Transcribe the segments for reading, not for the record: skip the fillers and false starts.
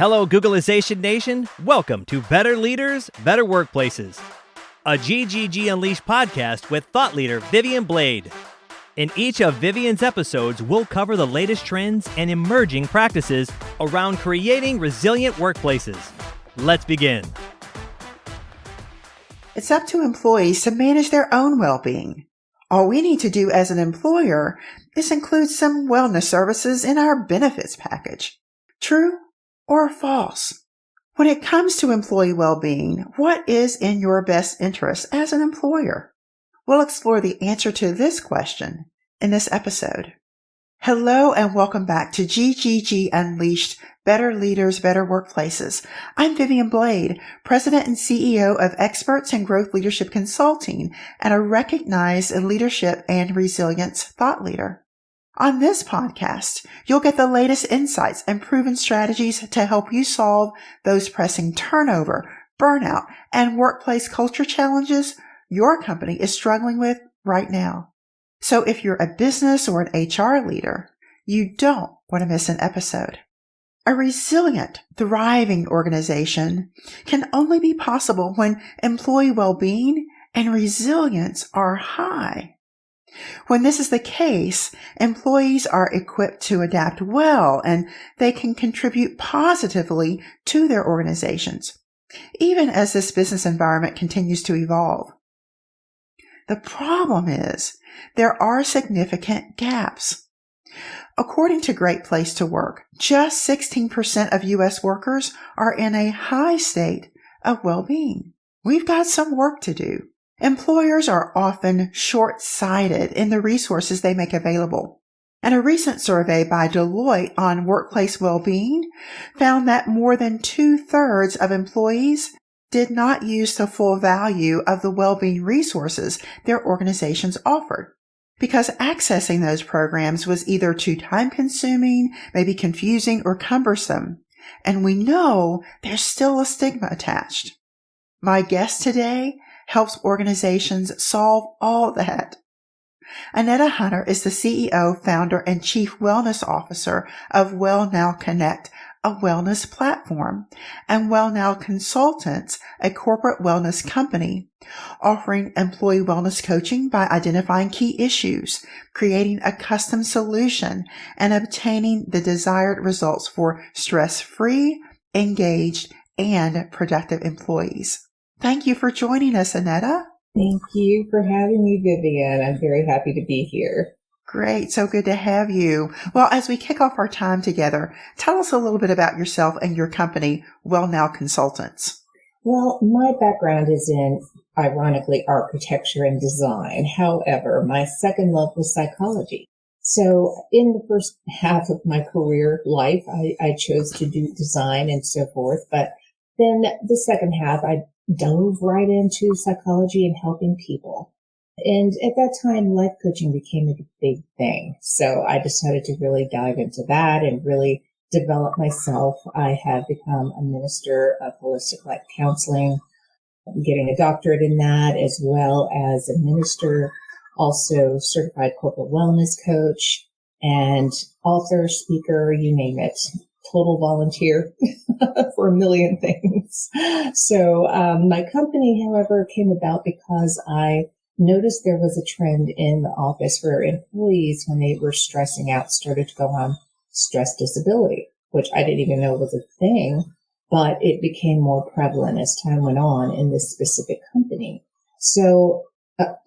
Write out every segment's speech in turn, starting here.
Hello, Googleization Nation. Welcome to Better Leaders, Better Workplaces, a GGG Unleashed podcast with thought leader Vivian Blade. In each of Vivian's episodes, we'll cover the latest trends and emerging practices around creating resilient workplaces. Let's begin. It's up to employees to manage their own well-being. All we need to do as an employer is include some wellness services in our benefits package. True or false? When it comes to employee well-being, what is in your best interest as an employer? We'll explore the answer to this question in this episode. Hello and welcome back to GGG Unleashed, Better Leaders, Better Workplaces. I'm Vivian Blade, President and CEO of Experts in Growth Leadership Consulting and a recognized leadership and resilience thought leader. On this podcast, you'll get the latest insights and proven strategies to help you solve those pressing turnover, burnout, and workplace culture challenges your company is struggling with right now. So if you're a business or an HR leader, you don't want to miss an episode. A resilient, thriving organization can only be possible when employee well-being and resilience are high. When this is the case, employees are equipped to adapt well and they can contribute positively to their organizations, even as this business environment continues to evolve. The problem is there are significant gaps. According to Great Place to Work, just 16% of U.S. workers are in a high state of well-being. We've got some work to do. Employers are often short-sighted in the resources they make available. And a recent survey by Deloitte on workplace well-being found that more than 2/3 of employees did not use the full value of the well-being resources their organizations offered, because accessing those programs was either too time-consuming, maybe confusing, or cumbersome. And we know there's still a stigma attached. My guest today helps organizations solve all that. Annetta Hunter is the CEO, founder, and chief wellness officer of WellNow Connect, a wellness platform, and WellNow Consultants, a corporate wellness company, offering employee wellness coaching by identifying key issues, creating a custom solution, and obtaining the desired results for stress-free, engaged, and productive employees. Thank you for joining us, Annetta. Thank you for having me, Vivian. I'm very happy to be here. Great. So good to have you. Well, as we kick off our time together, tell us a little bit about yourself and your company, WellNow Consultants. Well, my background is in, ironically, architecture and design. However, my second love was psychology. So in the first half of my career life, I chose to do design and so forth. But then the second half, I dove right into psychology and helping people. And at that time, life coaching became a big thing. So I decided to really dive into that and really develop myself. I have become a minister of holistic life counseling, getting a doctorate in that, as well as a minister, also certified corporate wellness coach, and author, speaker, you name it. Total volunteer for a million things. So my company, however, came about because I noticed there was a trend in the office where employees, when they were stressing out, started to go on stress disability, which I didn't even know was a thing, but it became more prevalent as time went on in this specific company. So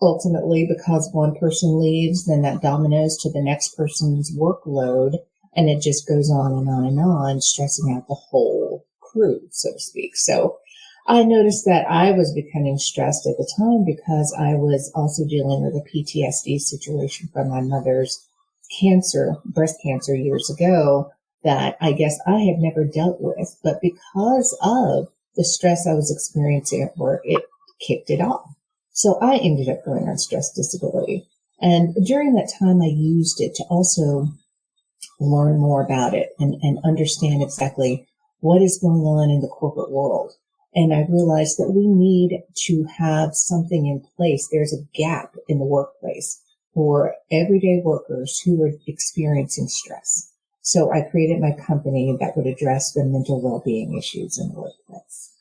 ultimately, because one person leaves, then that dominoes to the next person's workload. And it just goes on and on and on, stressing out the whole crew, so to speak. So I noticed that I was becoming stressed at the time because I was also dealing with a PTSD situation from my mother's cancer, breast cancer years ago, that I guess I had never dealt with. But because of the stress I was experiencing at work, it kicked it off. So I ended up going on stress disability. And during that time, I used it to also learn more about it and understand exactly what is going on in the corporate world. And I realized that we need to have something in place. There's a gap in the workplace for everyday workers who are experiencing stress. So I created my company that would address the mental well-being issues in the workplace.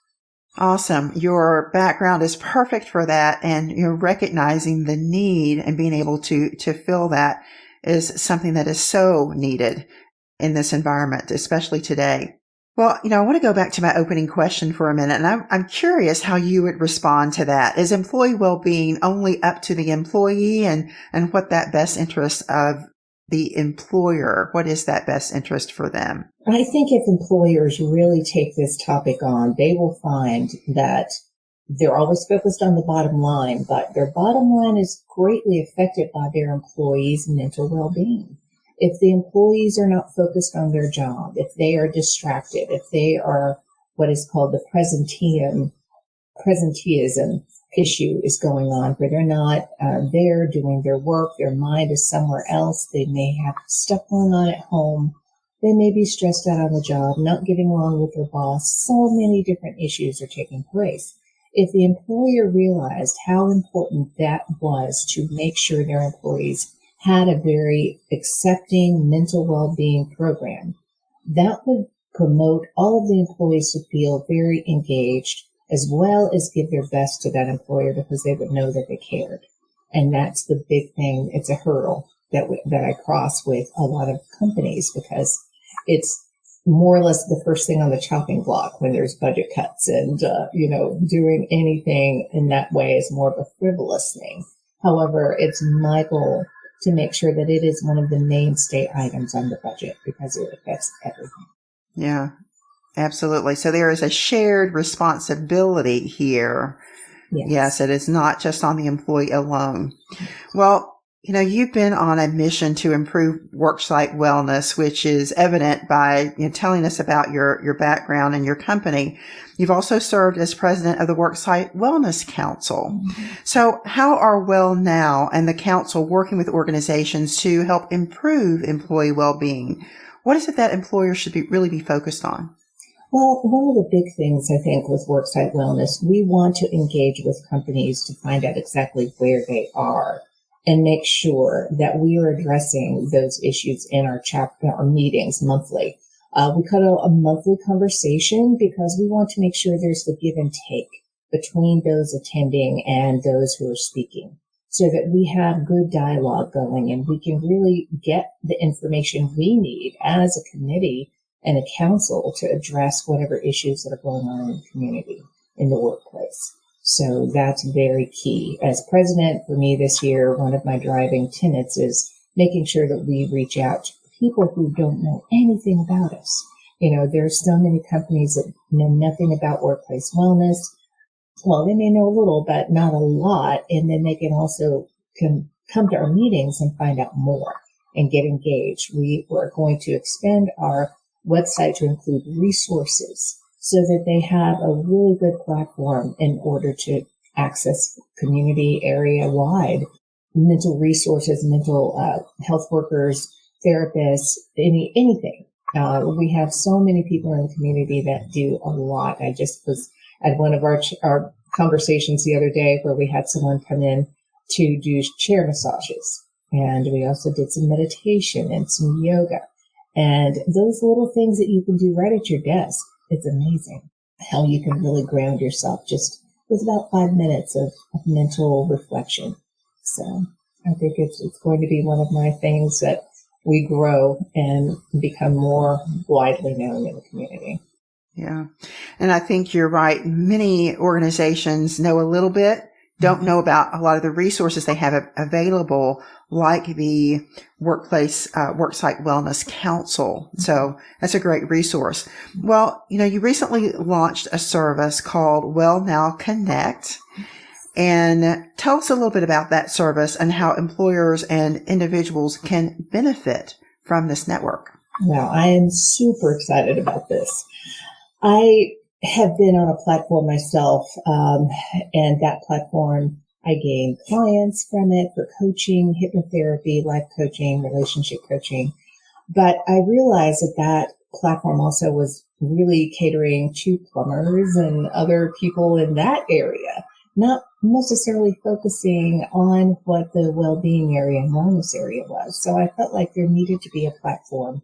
Awesome. Your background is perfect for that. And you're recognizing the need and being able to fill that is something that is so needed in this environment, especially today. Well, I want to go back to my opening question for a minute, and I'm curious how you would respond to that. Is employee well-being only up to the employee, and what that best interest of the employer? What is that best interest for them? I think if employers really take this topic on, they will find that they're always focused on the bottom line, but their bottom line is greatly affected by their employees' mental well-being. If the employees are not focused on their job, if they are distracted, if they are what is called the presenteeism issue is going on, where they're not there doing their work, their mind is somewhere else, they may have stuff going on at home, they may be stressed out on the job, not getting along with their boss, so many different issues are taking place. If the employer realized how important that was to make sure their employees had a very accepting mental well-being program, that would promote all of the employees to feel very engaged, as well as give their best to that employer because they would know that they cared. And that's the big thing. It's a hurdle that I cross with a lot of companies because it's more or less the first thing on the chopping block when there's budget cuts and, doing anything in that way is more of a frivolous thing. However, it's my goal to make sure that it is one of the mainstay items on the budget because it affects everything. Yeah, absolutely. So there is a shared responsibility here. Yes, it is not just on the employee alone. Well, you've been on a mission to improve worksite wellness, which is evident by telling us about your background and your company. You've also served as president of the Worksite Wellness Council. So how are Well Now and the council working with organizations to help improve employee well-being? What is it that employers should really be focused on? Well, one of the big things I think with Worksite Wellness, we want to engage with companies to find out exactly where they are and make sure that we are addressing those issues in our meetings monthly. We cut a monthly conversation because we want to make sure there's the give and take between those attending and those who are speaking so that we have good dialogue going and we can really get the information we need as a committee and a council to address whatever issues that are going on in the community, in the workplace. So that's very key. As president for me this year, one of my driving tenets is making sure that we reach out to people who don't know anything about us. There's so many companies that know nothing about workplace wellness. Well, they may know a little, but not a lot. And then they can also come to our meetings and find out more and get engaged. We are going to expand our website to include resources so that they have a really good platform in order to access community area wide mental resources, mental health workers, therapists, anything. We have so many people in the community that do a lot. I just was at one of our conversations the other day where we had someone come in to do chair massages. And we also did some meditation and some yoga. And those little things that you can do right at your desk, it's amazing how you can really ground yourself just with about 5 minutes of mental reflection. So I think it's going to be one of my things that we grow and become more widely known in the community. Yeah. And I think you're right. Many organizations know a little bit, don't know about a lot of the resources they have available, like the Worksite Wellness Council. So that's a great resource. Well, you recently launched a service called Well Now Connect. And tell us a little bit about that service and how employers and individuals can benefit from this network. Well, I am super excited about this. I have been on a platform myself, and that platform, I gained clients from it for coaching, hypnotherapy, life coaching, relationship coaching. But I realized that platform also was really catering to plumbers and other people in that area, not necessarily focusing on what the well-being area and wellness area was. So I felt like there needed to be a platform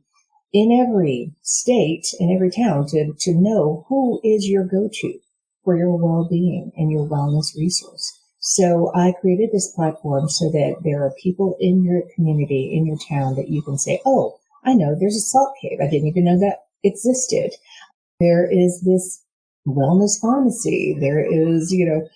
in every state, in every town, to know who is your go-to for your well-being and your wellness resource. So I created this platform so that there are people in your community, in your town, that you can say, oh, I know there's a salt cave. I didn't even know that existed. There is this wellness pharmacy. There is,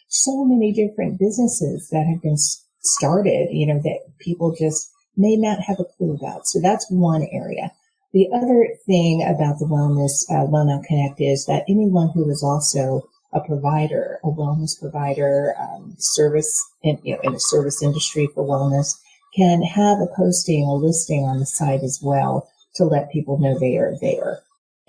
so many different businesses that have been started, that people just may not have a clue about. So that's one area. The other thing about the wellness, Wellnow Connect, is that anyone who is also a provider, a wellness provider, service in the service industry for wellness, can have a posting, a listing on the site as well to let people know they are there.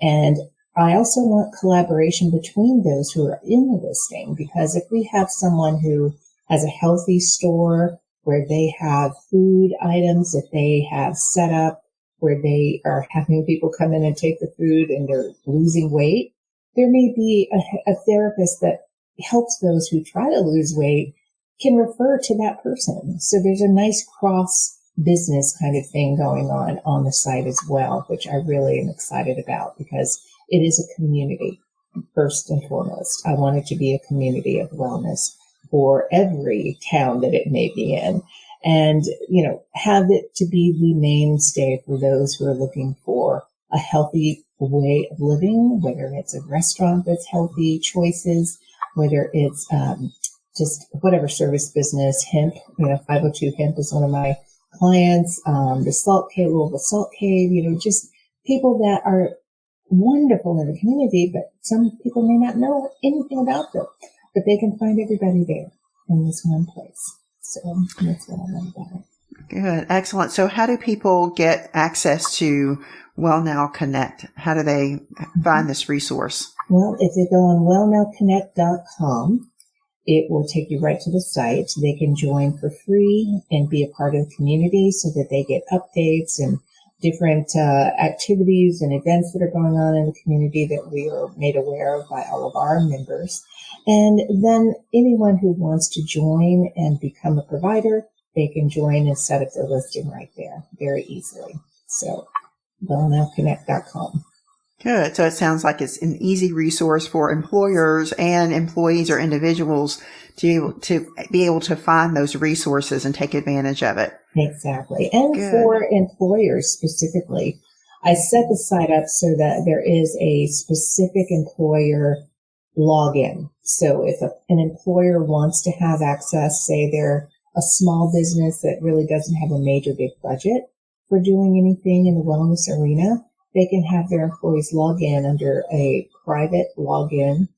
And I also want collaboration between those who are in the listing, because if we have someone who has a healthy store where they have food items that they have set up, where they are having people come in and take the food and they're losing weight, there may be a therapist that helps those who try to lose weight can refer to that person. So there's a nice cross business kind of thing going on the site as well, which I really am excited about, because it is a community first and foremost. I want it to be a community of wellness for every town that it may be in, and, have it to be the mainstay for those who are looking for a healthy way of living, whether it's a restaurant that's healthy choices, whether it's just whatever service business, hemp, 502 Hemp is one of my clients, the Salt Cave, Louisville Salt Cave, just people that are wonderful in the community, but some people may not know anything about them, but they can find everybody there in this one place. So that's what I love about it. Good. Excellent. So how do people get access to Wellnow Connect? How do they find this resource? Well, if they go on wellnowconnect.com, it will take you right to the site. They can join for free and be a part of the community so that they get updates and different activities and events that are going on in the community that we are made aware of by all of our members. And then anyone who wants to join and become a provider, they can join and set up their listing right there very easily. So wellnowconnect.com. Good. So it sounds like it's an easy resource for employers and employees or individuals to be able to find those resources and take advantage of it. Exactly. And Good. For employers specifically, I set the site up so that there is a specific employer login. So if an employer wants to have access, say they're a small business that really doesn't have a major big budget for doing anything in the wellness arena, they can have their employees log in under a private login,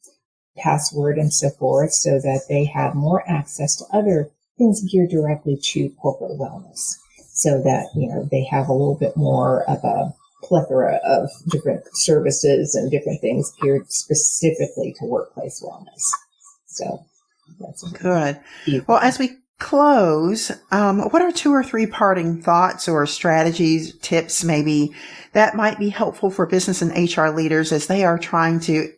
password, and so forth, so that they have more access to other things geared directly to corporate wellness, so that, they have a little bit more of a plethora of different services and different things geared specifically to workplace wellness. So that's good. Well, as we close, what are 2 or 3 parting thoughts or strategies, tips maybe, that might be helpful for business and HR leaders as they are trying to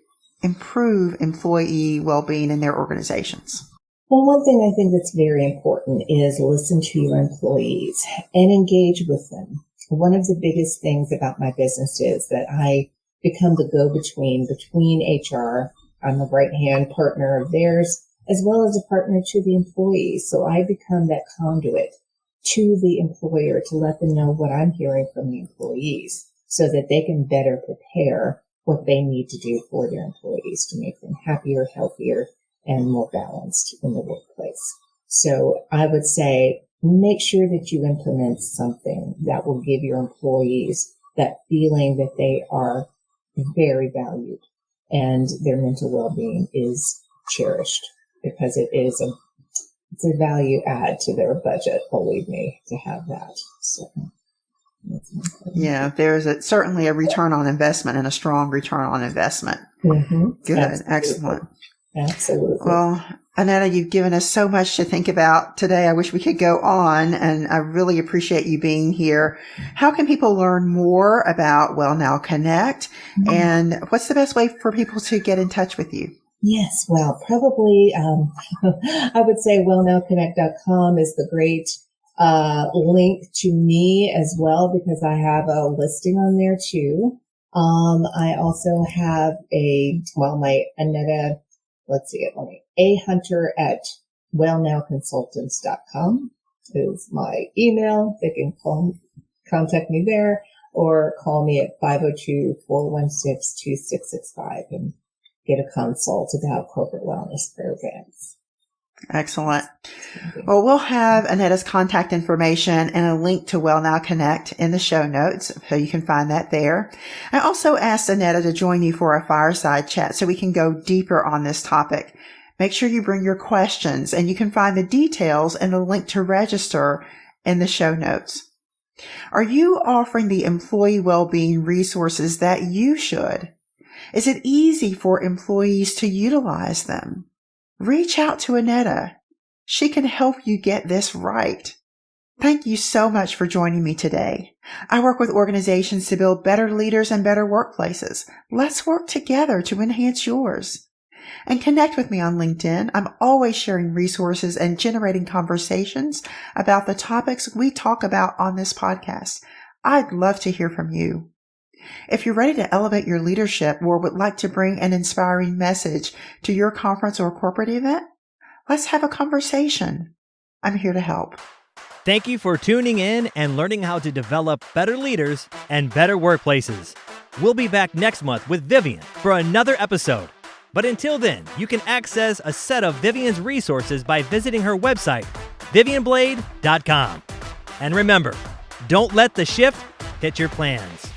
improve employee well-being in their organizations? Well, one thing I think that's very important is listen to your employees and engage with them. One of the biggest things about my business is that I become the go-between between HR. I'm the right-hand partner of theirs, as well as a partner to the employees. So I become that conduit to the employer to let them know what I'm hearing from the employees so that they can better prepare what they need to do for their employees to make them happier, healthier, and more balanced in the workplace. So I would say make sure that you implement something that will give your employees that feeling that they are very valued and their mental well-being is cherished, because it's a value add to their budget, believe me, to have that. So yeah, there's certainly a return on investment and a strong return on investment. Mm-hmm. Good. Absolutely. Excellent. Absolutely. Well, Annetta, you've given us so much to think about today. I wish we could go on, and I really appreciate you being here. How can people learn more about Wellnow Connect, and what's the best way for people to get in touch with you? Yes, well, probably I would say wellnowconnect.com is the great link to me as well, because I have a listing on there too. I also have my Annetta, Hunter at wellnowconsultants.com is my email. They can contact me there or call me at 502-416-2665 and get a consult about corporate wellness programs. Excellent. Well, we'll have Annetta's contact information and a link to Well Now Connect in the show notes, so you can find that there. I also asked Annetta to join you for a fireside chat so we can go deeper on this topic. Make sure you bring your questions, and you can find the details and the link to register in the show notes. Are you offering the employee well-being resources that you should? Is it easy for employees to utilize them? Reach out to Annetta. She can help you get this right. Thank you so much for joining me today. I work with organizations to build better leaders and better workplaces. Let's work together to enhance yours. And connect with me on LinkedIn. I'm always sharing resources and generating conversations about the topics we talk about on this podcast. I'd love to hear from you. If you're ready to elevate your leadership or would like to bring an inspiring message to your conference or corporate event, let's have a conversation. I'm here to help. Thank you for tuning in and learning how to develop better leaders and better workplaces. We'll be back next month with Vivian for another episode. But until then, you can access a set of Vivian's resources by visiting her website, vivianblade.com. And remember, don't let the shift hit your plans.